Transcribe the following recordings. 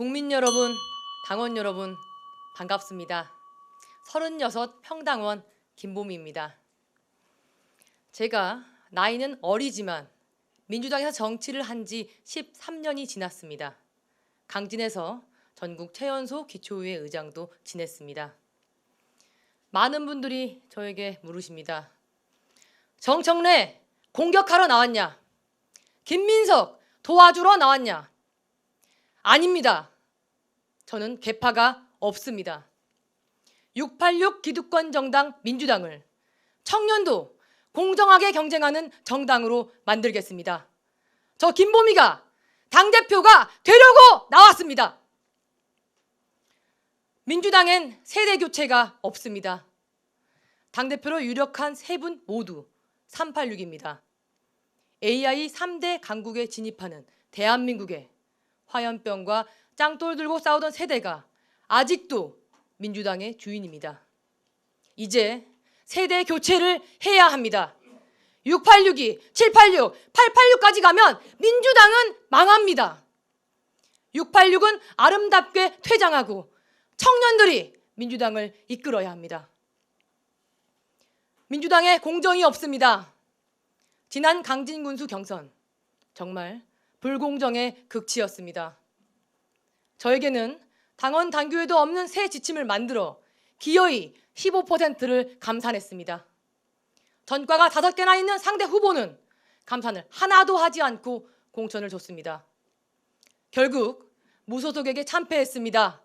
국민 여러분, 당원 여러분, 반갑습니다. 36 평당원 김보미입니다. 제가 나이는 어리지만 민주당에서 정치를 한 지 13년이 지났습니다. 강진에서 전국 최연소 기초의회 의장도 지냈습니다. 많은 분들이 저에게 물으십니다. 정청래 공격하러 나왔냐? 김민석 도와주러 나왔냐? 아닙니다. 저는 계파가 없습니다. 686 기득권 정당 민주당을 청년도 공정하게 경쟁하는 정당으로 만들겠습니다. 저 김보미가 당대표가 되려고 나왔습니다. 민주당엔 세대 교체가 없습니다. 당대표로 유력한 세 분 모두 386입니다. AI 3대 강국에 진입하는 대한민국에 화염병과 짱돌 들고 싸우던 세대가 아직도 민주당의 주인입니다. 이제 세대 교체를 해야 합니다. 686이 786, 886까지 가면 민주당은 망합니다. 686은 아름답게 퇴장하고 청년들이 민주당을 이끌어야 합니다. 민주당에 공정이 없습니다. 지난 강진군수 경선 정말 불공정의 극치였습니다. 저에게는 당원 당규에도 없는 새 지침을 만들어 기어이 15%를 감산했습니다. 전과가 5개나 있는 상대 후보는 감산을 하나도 하지 않고 공천을 줬습니다. 결국 무소속에게 참패했습니다.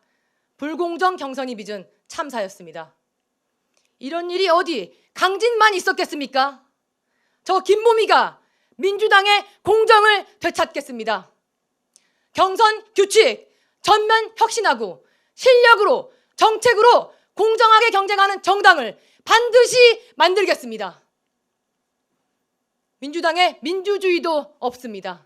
불공정 경선이 빚은 참사였습니다. 이런 일이 어디 강진만 있었겠습니까? 저 김보미가 민주당의 공정을 되찾겠습니다. 경선 규칙 전면 혁신하고 실력으로 정책으로 공정하게 경쟁하는 정당을 반드시 만들겠습니다. 민주당에 민주주의도 없습니다.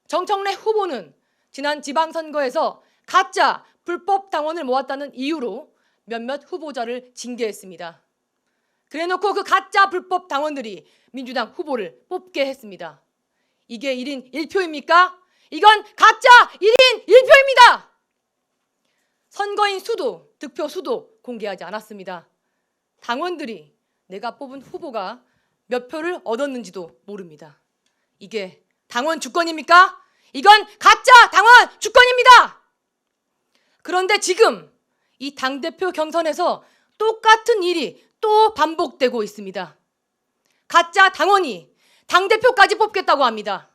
정청래 후보는 지난 지방선거에서 가짜 불법 당원을 모았다는 이유로 몇몇 후보자를 징계했습니다. 그래놓고 그 가짜 불법 당원들이 민주당 후보를 뽑게 했습니다. 이게 1인 1표입니까? 이건 가짜 1인 1표입니다. 선거인 수도, 득표 수도 공개하지 않았습니다. 당원들이 내가 뽑은 후보가 몇 표를 얻었는지도 모릅니다. 이게 당원 주권입니까? 이건 가짜 당원 주권입니다. 그런데 지금 이 당대표 경선에서 똑같은 일이 또 반복되고 있습니다. 가짜 당원이 당대표까지 뽑겠다고 합니다.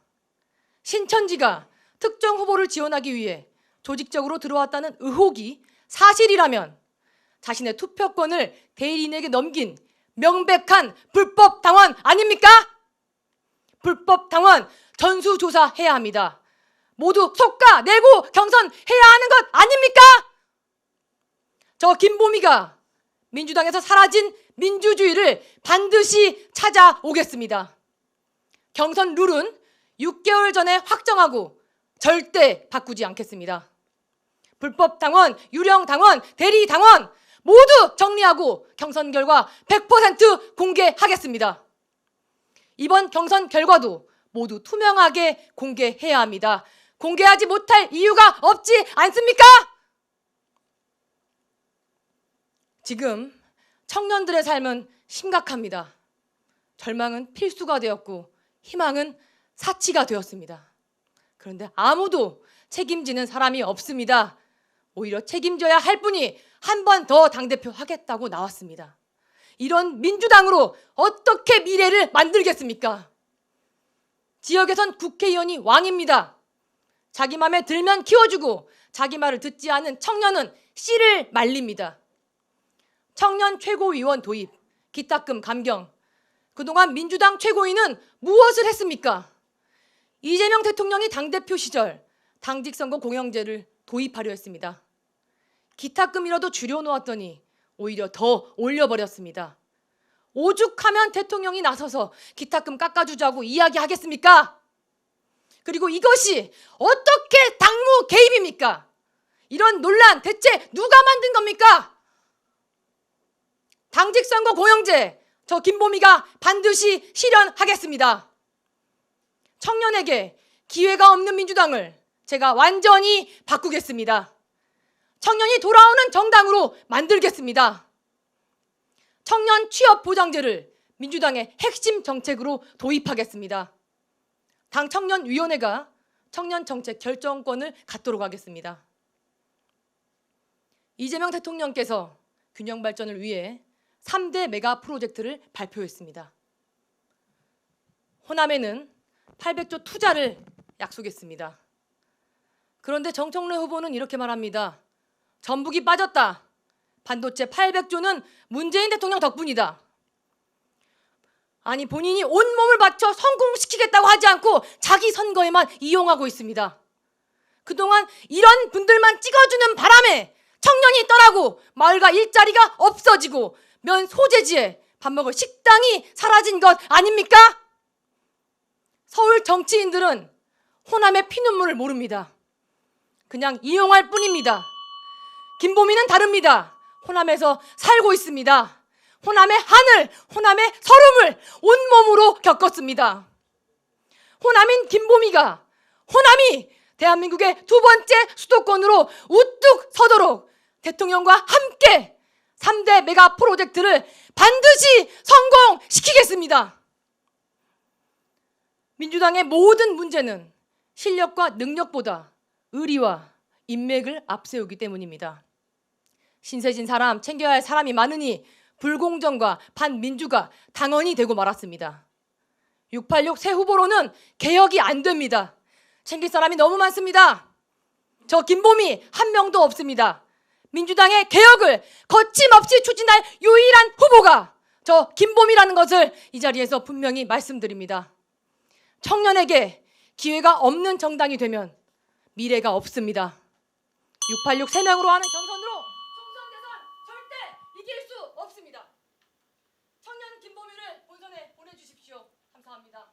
신천지가 특정 후보를 지원하기 위해 조직적으로 들어왔다는 의혹이 사실이라면 자신의 투표권을 대리인에게 넘긴 명백한 불법 당원 아닙니까? 불법 당원 전수조사해야 합니다. 모두 속가 내고 경선해야 하는 것 아닙니까? 저 김보미가 민주당에서 사라진 민주주의를 반드시 찾아오겠습니다. 경선 룰은 6개월 전에 확정하고 절대 바꾸지 않겠습니다. 불법 당원, 유령 당원, 대리 당원 모두 정리하고 경선 결과 100% 공개하겠습니다. 이번 경선 결과도 모두 투명하게 공개해야 합니다. 공개하지 못할 이유가 없지 않습니까? 지금 청년들의 삶은 심각합니다. 절망은 필수가 되었고 희망은 사치가 되었습니다. 그런데 아무도 책임지는 사람이 없습니다. 오히려 책임져야 할 분이 한 번 더 당대표 하겠다고 나왔습니다. 이런 민주당으로 어떻게 미래를 만들겠습니까? 지역에선 국회의원이 왕입니다. 자기 맘에 들면 키워주고 자기 말을 듣지 않은 청년은 씨를 말립니다. 청년 최고위원 도입, 기탁금 감경. 그동안 민주당 최고위는 무엇을 했습니까? 이재명 대통령이 당대표 시절 당직선거 공영제를 도입하려 했습니다. 기탁금이라도 줄여놓았더니 오히려 더 올려버렸습니다. 오죽하면 대통령이 나서서 기탁금 깎아주자고 이야기하겠습니까? 그리고 이것이 어떻게 당무 개입입니까? 이런 논란 대체 누가 만든 겁니까? 당직선거 공영제 저 김보미가 반드시 실현하겠습니다. 청년에게 기회가 없는 민주당을 제가 완전히 바꾸겠습니다. 청년이 돌아오는 정당으로 만들겠습니다. 청년 취업 보장제를 민주당의 핵심 정책으로 도입하겠습니다. 당 청년위원회가 청년 정책 결정권을 갖도록 하겠습니다. 이재명 대통령께서 균형 발전을 위해 3대 메가 프로젝트를 발표했습니다. 호남에는 800조 투자를 약속했습니다. 그런데 정청래 후보는 이렇게 말합니다. 전북이 빠졌다. 반도체 800조는 문재인 대통령 덕분이다. 아니, 본인이 온몸을 바쳐 성공시키겠다고 하지 않고 자기 선거에만 이용하고 있습니다. 그동안 이런 분들만 찍어주는 바람에 청년이 떠나고 마을과 일자리가 없어지고 면 소재지에 밥 먹을 식당이 사라진 것 아닙니까? 서울 정치인들은 호남의 피눈물을 모릅니다. 그냥 이용할 뿐입니다. 김보미는 다릅니다. 호남에서 살고 있습니다. 호남의 하늘, 호남의 서름을 온몸으로 겪었습니다. 호남인 김보미가 호남이 대한민국의 두 번째 수도권으로 우뚝 서도록 대통령과 함께 3대 메가 프로젝트를 반드시 성공시키겠습니다. 민주당의 모든 문제는 실력과 능력보다 의리와 인맥을 앞세우기 때문입니다. 신세진 사람, 챙겨야 할 사람이 많으니 불공정과 반민주가 당원이 되고 말았습니다. 686 새 후보로는 개혁이 안 됩니다. 챙길 사람이 너무 많습니다. 저 김보미 한 명도 없습니다. 민주당의 개혁을 거침없이 추진할 유일한 후보가 저 김보미라는 것을 이 자리에서 분명히 말씀드립니다. 청년에게 기회가 없는 정당이 되면 미래가 없습니다. 686 3명으로 하는 경선으로 총선 대선 절대 이길 수 없습니다. 청년 김보미를 본선에 보내주십시오. 감사합니다.